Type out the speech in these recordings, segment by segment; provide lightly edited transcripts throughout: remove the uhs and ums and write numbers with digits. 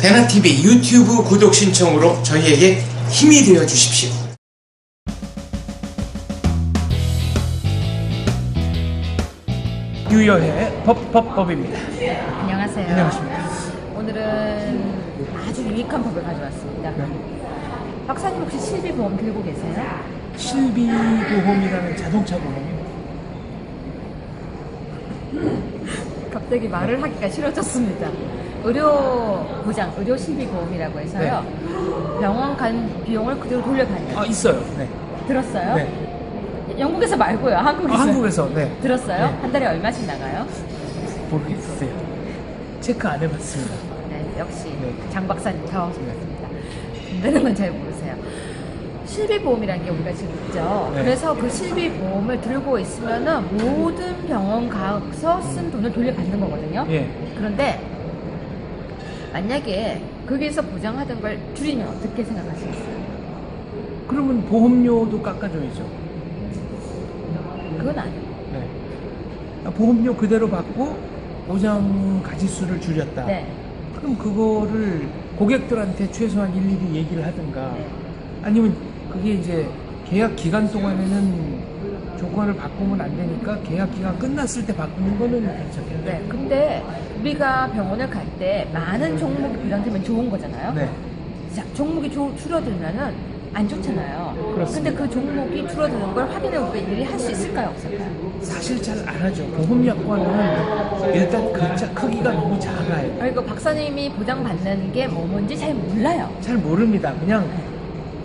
대나TV 유튜브 구독 신청으로 저희에게 힘이 되어 주십시오. 유여의 법입니다. 안녕하세요. 안녕하십니까. 오늘은 아주 유익한 법을 가져왔습니다. 박사님 혹시 실비보험 들고 계세요? 실비보험이라는 자동차 보험이요. 갑자기 말을 하기가 싫어졌습니다. 의료보장, 의료실비보험이라고 해서요. 병원 간 비용을 그대로 돌려받는. 아, 있어요. 네. 들었어요? 네. 영국에서 말고요. 한국에서. 한국에서, 네. 들었어요? 네. 한 달에 얼마씩 나가요? 모르겠어요. 체크 안 해봤습니다. 네, 역시 네. 장 박사님 자원스럽습니다. 되는 건 잘 모르세요. 실비보험이라는 게 우리가 지금 있죠. 네. 그래서 그 실비보험을 들고 있으면은 모든 병원 가서 쓴 돈을 돌려받는 거거든요. 예. 그런데 만약에 거기서 보장하던 걸 줄이면 어떻게 생각하시겠어요? 그러면 보험료도 깎아줘야죠. 그건 아니에요. 네. 아, 보험료 그대로 받고 보장 가지수를 줄였다. 네. 그럼 그거를 고객들한테 최소한 일일이 얘기를 하든가 네. 아니면 그게 이제 계약 기간 동안에는 조건을 바꾸면 안 되니까 계약 기간 끝났을 때 바꾸는 거는 괜찮겠네. 네. 근데 우리가 병원을 갈 때 많은 종목이 보장되면 좋은 거잖아요. 네. 자, 종목이 줄어들면은 안 좋잖아요. 그렇습니다. 근데 그 종목이 줄어드는 걸 확인해 우리가 일일이 할 수 있을까요? 없을까요? 사실 잘 안 하죠. 보험약관은 일단 글자 크기가 너무 작아요. 그리고 박사님이 보장받는 게 뭔지 잘 몰라요. 잘 모릅니다. 그냥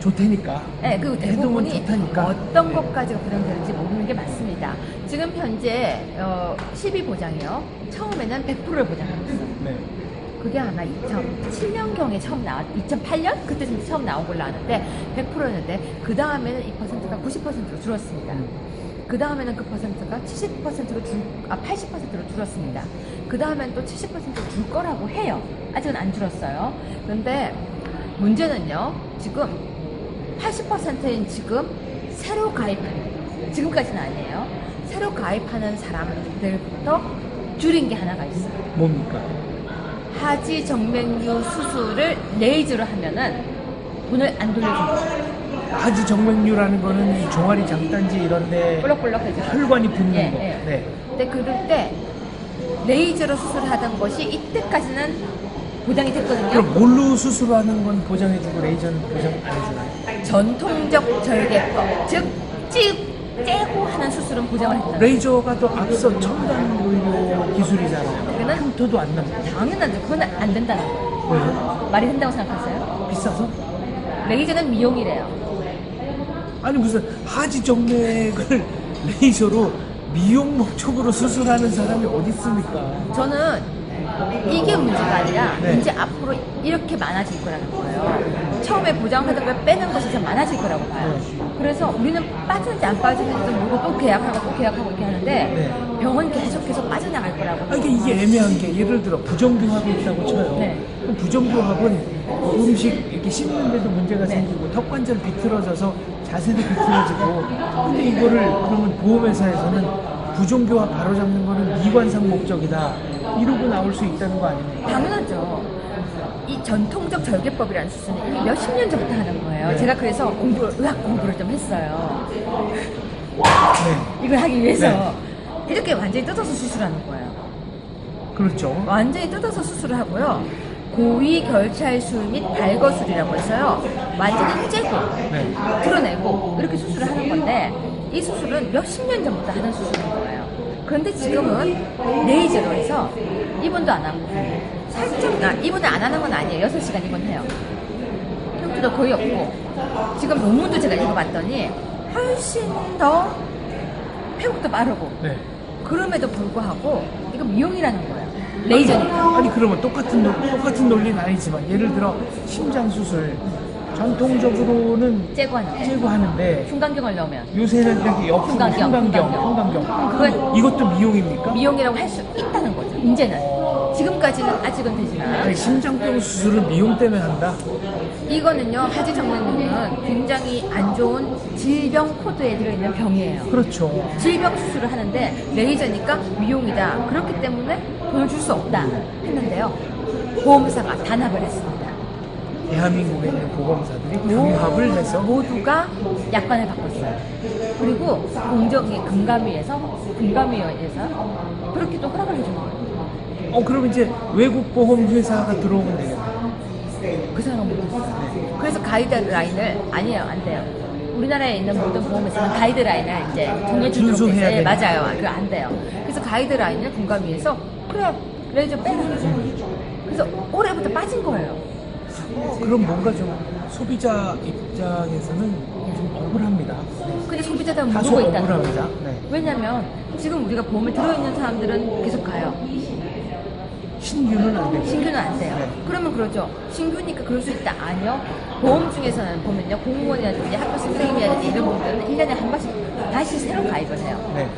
좋다니까. 네, 그 해두면 대부분이 좋다니까. 어떤 네. 것까지가 보장되는지 모르는 게 맞습니다. 지금 현재 12보장이요. 처음에는 100%를 보장하고 있어요. 네. 그게 아마 2007년경에 처음 2008년? 그때 처음 나온 걸로 아는데 100%였는데 그 다음에는 이 퍼센트가 90%로 줄었습니다. 그 다음에는 그 퍼센트가 70%로 80%로 줄었습니다. 그 다음엔 또 70%로 줄 거라고 해요. 아직은 안 줄었어요. 그런데 문제는요, 지금 80%인 지금 새로 가입하는, 지금까지는 아니에요. 새로 가입하는 사람들부터 줄인 게 하나가 있어요. 뭡니까? 하지 정맥류 수술을 레이저로 하면은 돈을 안 돌려준다. 하지 정맥류라는 거는 이 종아리 장단지 이런데 볼록볼록해져. 혈관이 붙는 예, 거. 예. 네. 근데 그럴 때 레이저로 수술하던 것이 이때까지는 보장이 됐거든요. 그럼 뭘로 수술하는 건 보장해주고 레이저는 보장 안 해주나요? 전통적 절개법, 즉 째고 하는 수술은 보장을 했다. 레이저가 또 앞서 첨단 의료 기술이잖아요. 그거는 흉터도 안 납니다. 당연하죠. 그건 안 된다는 거예요. 왜요? 말이 된다고 생각하세요? 비싸서? 레이저는 미용이래요. 아니 무슨 하지 정맥을 레이저로 미용 목적으로 수술하는 사람이 어디 있습니까? 저는 이게 문제가 아니라 네. 이제 앞으로 이렇게 많아질 거라는 거예요. 처음에 보장하던 걸 빼는 것이 더 많아질 거라고 봐요. 그래서 우리는 빠지는지 안 빠지는지도 모르고 또 계약하고 또 계약하고 이렇게 하는데 네. 병원 계속 빠져나갈 거라고. 아, 이게 애매한 게 예를 들어 부정교합이 있다고 쳐요. 네. 그럼 부정교합은 음식 이렇게 씹는데도 문제가 네. 생기고 턱관절 비틀어져서 자세도 비틀어지고 근데 이거를 그러면 보험회사에서는 부정교합 바로잡는 거는 미관상 목적이다 이러고 나올 수 있다는 거 아닙니까? 당연하죠. 이 전통적 절개법이라는 수술은 이미 몇십 년 전부터 하는 거예요. 네. 제가 그래서 의학 공부를 좀 했어요. 네. 이걸 하기 위해서 이렇게 완전히 뜯어서 수술하는 거예요. 그렇죠. 완전히 뜯어서 수술을 하고요. 고위 결찰술 및 발거술이라고 해서요. 완전히 째고 네. 드러내고 이렇게 수술을 하는 건데 이 수술은 몇십 년 전부터 하는 수술인 거예요. 그런데 지금은 레이저로 해서 입원도 안 하고 살짝 입원을 안 하는 건 아니에요. 6시간 입원해요. 흉터도 거의 없고 지금 논문도 제가 읽어봤더니 훨씬 더 회복도 빠르고 네. 그럼에도 불구하고 이거 미용이라는 거예요. 레이저니까. 아니 그러면 똑같은 논리는 아니지만 예를 들어 심장 수술 전통적으로는 째고 하는 거. 째고 하는데 흉곽경을 넣으면 요새는 이렇게 옆으로 흉곽경. 흉곽경. 그건 이것도 미용입니까? 미용이라고 할 수 있다는 거죠. 이제는. 지금까지는 아직은 되지만 아니 심장병 수술은 미용 때문에 한다? 이거는요, 하지 정맥류는 굉장히 안 좋은 질병 코드에 들어있는 병이에요. 그렇죠. 질병 수술을 하는데 레이저니까 미용이다. 그렇기 때문에 돈을 줄 수 없다 했는데요. 보험사가 단합을 했습니다. 대한민국에 있는 보험사들이 경합을 해서 모두가 약관을 바꿨어요. 그리고 공정위 금감위에서 그렇게 또 허락을 해준 거예요. 그럼 이제 외국 보험 회사가 들어오면 되겠네요. 그 사람은 못했어요. 그래서 가이드라인을 아니에요, 안 돼요. 우리나라에 있는 모든 보험회사는 가이드라인을 이제 정해주도록 준수해야 했어요. 예, 되니까. 맞아요. 그거 안 돼요. 그래서 가이드라인을 금감위에서 그래 레이저 빼라. 그래서 올해부터 빠진 거예요. 그럼 뭔가 좀 소비자 입장에서는 좀 억울합니다. 근데 소비자들은 다소 모르고 있다는 억울합니다. 거죠. 네. 왜냐면 지금 우리가 보험을 들어있는 사람들은 계속 가요. 신규는 안 되고. 신규는 안 돼요. 네. 그러면 그러죠. 신규니까 그럴 수 있다. 아니요. 보험 중에서는 보면요. 공무원이라든지 학교 선생님이라든지 이런 분들은 1년에 한 번씩 다시 새로 가입을 해요. 네.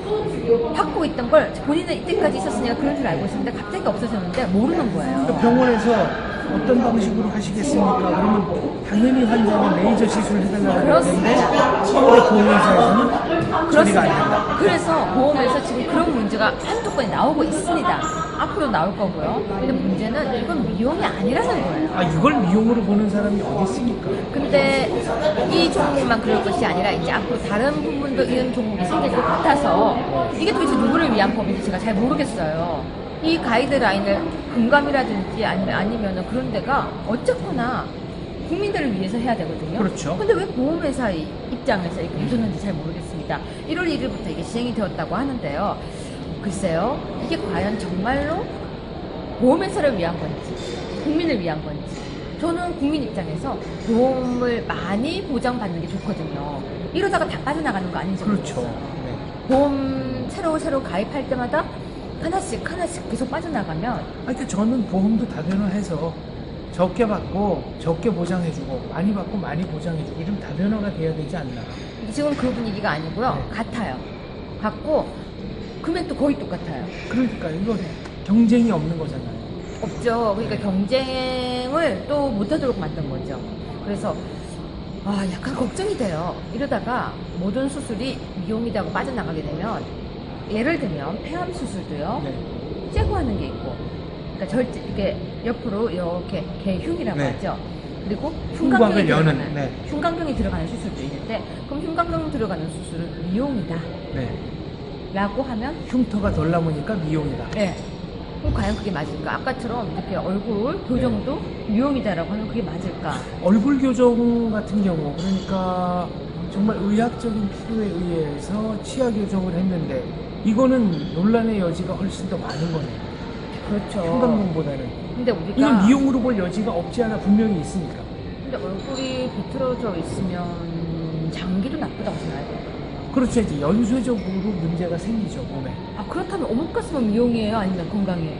받고 있던 걸 본인은 이때까지 있었으니까 그런 줄 알고 있었는데 갑자기 없어졌는데 모르는 거예요. 그러니까 병원에서 어떤 방식으로 하시겠습니까? 그러면 당연히 환자는 레이저 시술을 해달라고 그렇습니다. 하는데 보험회사에서는 처리가 안 된다. 그래서 보험에서 지금 그런 문제가 한두 건이 나오고 있습니다. 앞으로 나올 거고요. 근데 문제는 이건 미용이 아니라는 거예요. 이걸 미용으로 보는 사람이 어디 있습니까? 근데 이 종목만 그럴 것이 아니라 이제 앞으로 다른 부분도 이런 종목이 생길 것 같아서 이게 도대체 누구를 위한 법인지 제가 잘 모르겠어요. 이 가이드라인을 금감이라든지 아니면 그런 데가 어쨌거나 국민들을 위해서 해야 되거든요. 그렇죠. 근데 왜 보험회사 입장에서 이렇게 해줬는지 잘 모르겠습니다. 1월 1일부터 이게 시행이 되었다고 하는데요. 글쎄요, 이게 과연 정말로 보험회사를 위한 건지, 국민을 위한 건지. 저는 국민 입장에서 보험을 많이 보장받는 게 좋거든요. 이러다가 다 빠져나가는 거 아닌지 그렇죠. 모르겠어요. 네. 보험 새로 가입할 때마다 하나씩 계속 빠져나가면 하여튼 저는 보험도 다변화해서 적게 받고 적게 보장해주고 많이 받고 많이 보장해주고 이런 다변화가 돼야 되지 않나. 지금 그 분위기가 아니고요. 네. 같아요. 같고 금액도 거의 똑같아요. 그러니까 이거 경쟁이 없는 거잖아요. 없죠. 그러니까 경쟁을 또 못하도록 만든 거죠. 그래서 약간 걱정이 돼요. 이러다가 모든 수술이 미용이라고 빠져나가게 되면 예를 들면 폐암 수술도요. 네. 째고 하는 게 있고, 그러니까 이게 옆으로 이렇게 개흉이라고 네. 하죠. 그리고 흉곽을 흉곽경이 여는, 들어가는 네. 흉곽경이 들어가는 수술도 있는데, 그럼 흉곽경 들어가는 수술은 미용이다. 네. 라고 하면 흉터가 덜 남으니까 미용이다. 네. 그럼 과연 그게 맞을까? 아까처럼 이렇게 얼굴 교정도 미용이다라고 하면 그게 맞을까? 얼굴 교정 같은 경우 그러니까 정말 의학적인 필요에 의해서 치아 교정을 했는데 이거는 논란의 여지가 훨씬 더 많은 거네요. 그렇죠. 흉곽경보다는. 근데 우리가 이건 미용으로 볼 여지가 없지 않아 분명히 있으니까. 근데 얼굴이 비틀어져 있으면 장기도 나쁘다고 생각해요. 그렇죠. 이제 연쇄적으로 문제가 생기죠, 몸에. 그렇다면 오목가슴은 미용이에요? 아니면 건강이에요?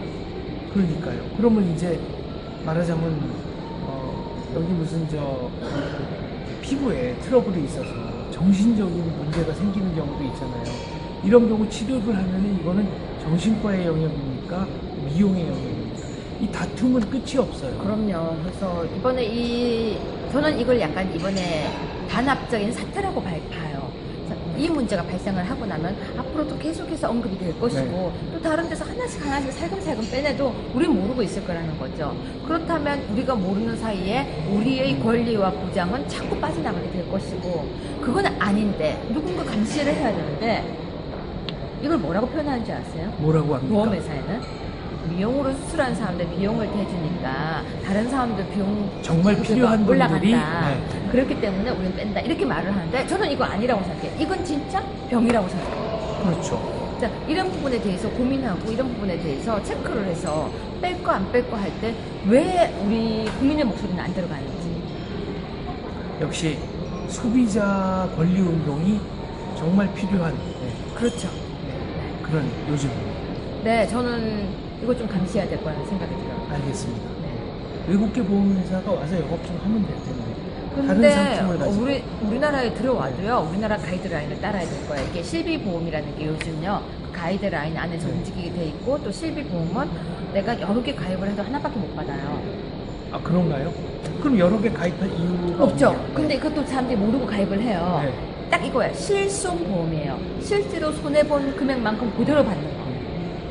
그러니까요. 그러면 이제 말하자면 여기 무슨 피부에 트러블이 있어서 정신적인 문제가 생기는 경우도 있잖아요. 이런 경우 치료를 하면 이거는 정신과의 영역입니까? 미용의 영역입니까? 이 다툼은 끝이 없어요. 그럼요. 그래서 저는 이걸 약간 이번에 단합적인 사태라고 봐요. 이 문제가 발생을 하고 나면 앞으로도 계속해서 언급이 될 것이고 네. 또 다른 데서 하나씩 살금살금 빼내도 우린 모르고 있을 거라는 거죠. 그렇다면 우리가 모르는 사이에 우리의 권리와 보장은 자꾸 빠져나가게 될 것이고 그건 아닌데 누군가 감시를 해야 되는데 이걸 뭐라고 표현하는지 아세요? 뭐라고 합니까? 보험회사에는 미용으로 수술한 사람들 비용을 대주니까 다른 사람들 비용 정말 필요한 분들이 올라간다. 네. 그렇기 때문에 우리는 뺀다. 이렇게 말을 하는데 저는 이거 아니라고 생각해요. 이건 진짜 병이라고 생각해요. 그렇죠. 자, 이런 부분에 대해서 고민하고 이런 부분에 대해서 체크를 해서 뺄 거 안 뺄 거 할 때 왜 우리 국민의 목소리는 안 들어가는지. 역시 소비자 권리 운동이 정말 필요한 그렇죠. 그런 요즘입니다. 네, 저는 이거 좀 감시해야 될 거라는 생각이 들어요. 알겠습니다. 네. 외국계 보험회사가 와서 영업 좀 하면 될 텐데. 다른 근데 상품을 가지고. 우리나라에 들어와도요, 우리나라 가이드라인을 따라야 될 거예요. 이게 실비보험이라는 게 요즘요, 그 가이드라인 안에서 움직이게 돼 있고, 또 실비보험은 내가 여러 개 가입을 해도 하나밖에 못 받아요. 아, 그런가요? 그럼 여러 개 가입할 이유가 없죠. 없네요. 근데 그것도 사람들이 모르고 가입을 해요. 네. 딱 이거예요. 실손보험이에요. 실제로 손해본 금액만큼 그대로 받는 거.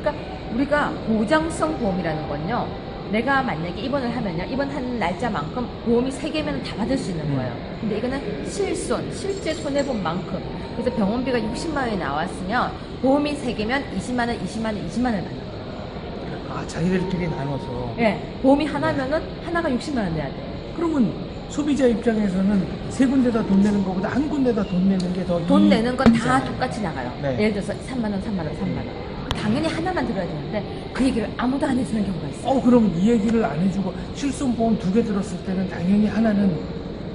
그러니까 우리가 보장성 보험이라는 건요, 내가 만약에 입원을 하면요, 입원한 날짜만큼 보험이 3개면 다 받을 수 있는 거예요. 근데 이거는 실손, 실제 손해본 만큼. 그래서 병원비가 60만 원이 나왔으면 보험이 3개면 20만 원, 20만 원, 20만 원을 받는 거예요. 아, 자기들끼리 나눠서. 예, 보험이 하나면은 하나가 60만 원 내야 돼요. 그러면 소비자 입장에서는 세 군데다 돈 내는 것보다 한 군데다 돈 내는 게 더 돈 내는 건 다 똑같이 나가요. 네. 예를 들어서 3만 원, 3만 원, 3만 원. 당연히 하나만 들어야 되는데 그 얘기를 아무도 안 해주는 경우가 있어요. 그럼 이 얘기를 안 해주고 실손보험 2개 들었을 때는 당연히 하나는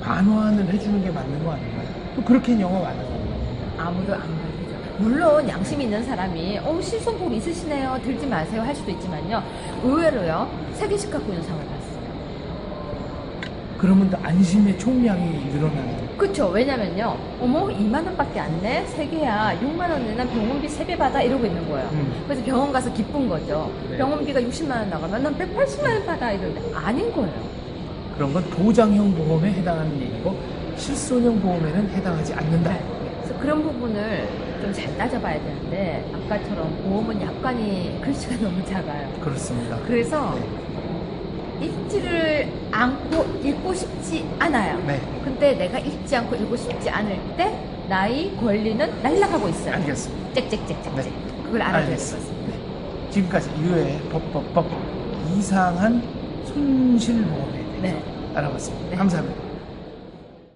반환을 해주는 게 맞는 거 아닌가요? 또 그렇게 영업 안 하잖아요. 아무도 안 가르쳐. 물론 양심 있는 사람이 실손보험 있으시네요, 들지 마세요 할 수도 있지만요, 의외로요 3개씩 갖고 있는 상황을 봤어요. 그러면 또 안심의 총량이 늘어나는. 그쵸. 왜냐면요, 2만 원밖에 안 내? 3개야 6만 원 내면 병원비 3배 받아? 이러고 있는 거예요. 그래서 병원 가서 기쁜 거죠. 네. 병원비가 60만 원 나가면 난 180만 원 받아 이러는데 아닌 거예요. 그런 건 보장형 보험에 해당하는 얘기고 실손형 보험에는 해당하지 않는다. 그래서 그런 부분을 좀 잘 따져봐야 되는데 아까처럼 보험은 약관이 글씨가 너무 작아요. 그렇습니다. 그래서 읽지를 않고 읽고 싶지 않아요. 네. 근데 내가 읽지 않고 읽고 싶지 않을 때 나의 권리는 날아가고 있어요. 알겠습니다. 짹짹짹짹짹. 네. 그걸 알아야 될 것 알겠습니다. 같습니다. 네. 지금까지 유해 법 이상한 손실보험에 대해서 네. 알아봤습니다. 네. 감사합니다.